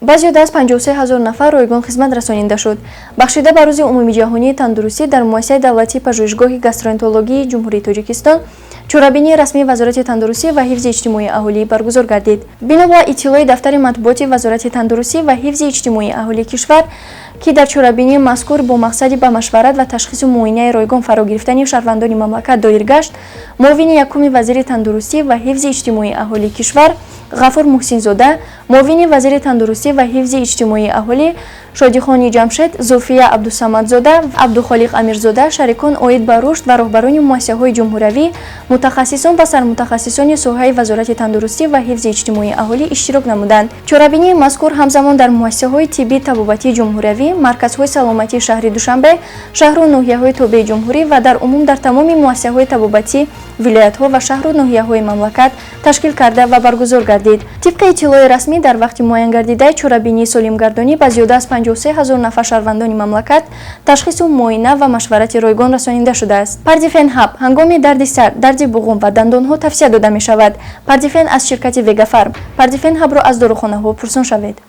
ба зиёда аз 53 000 нафар ройгон хизмат расонида шуд. Бахшида ба рӯзи умумии ҷаҳонии тандурустӣ дар муассисаи давлатии пажӯҳишгоҳи гастроэнтерологии ҷумҳурии Тоҷикистон чорабинии расмии Вазорати тандурустӣ ва ҳифзи иҷтимоии аҳолӣ баргузор гардид. Бино ба иттилои дафтари матбуоти Вазорати тандурустӣ ва ҳифзи иҷтимоии аҳолии кишвар, ки дар чорабинии мазкур бо мақсади ба машварат ва ташхису муоинаи ройгон фаро гирифтани шаҳрвандони мамлакат доир гашт, муовини якуми вазири тандурустӣ ва ҳифзи иҷтимоии аҳолии кишвар Ғафур Муҳсинзода, муовини вазири тандурустӣ ва ҳифзи иҷтимоии аҳолӣ Шодихони Ҷамшед, Зулфия Абдусамадзода, Абдухолиқ Амирзода шарикон оид ба рушд ва роҳбарони муассисаҳои ҷумҳуравӣ, мутахассисон ва сармутахассисони соҳаи Вазорати тандурустӣ ва ҳифзи иҷтимоии аҳолӣ иштирок намуданд. Чорабинии мазкур ҳамзамон дар муассисаҳои тиббии табобатии ҷумҳуравӣ, марказҳои саломатии шаҳри Душанбе, шаҳру ноҳияҳои тобеи ҷумҳурӣ ва дар умум дар тамоми муассисаҳои табобатӣ вилоятҳо ва шаҳру ноҳияҳои мамлакат ташкил карда ва баргузор гардид. Тибқи иттилои расмӣ дар вақти муайян гардидаи чорабинии солимгардонӣ ба зиёда аз 53 000 нафар шаҳрвандони мамлакат ташхису муоина ва машварати ройгон расонида шудааст. Пардифен ҳаб ҳангоми дарди сар, дарди буғум ва дандонҳо тавсия дода мешавад. Пардифен аз ширкати Вегафарм. Пардифен ҳабро аз дорухонаҳо пурсон шавед.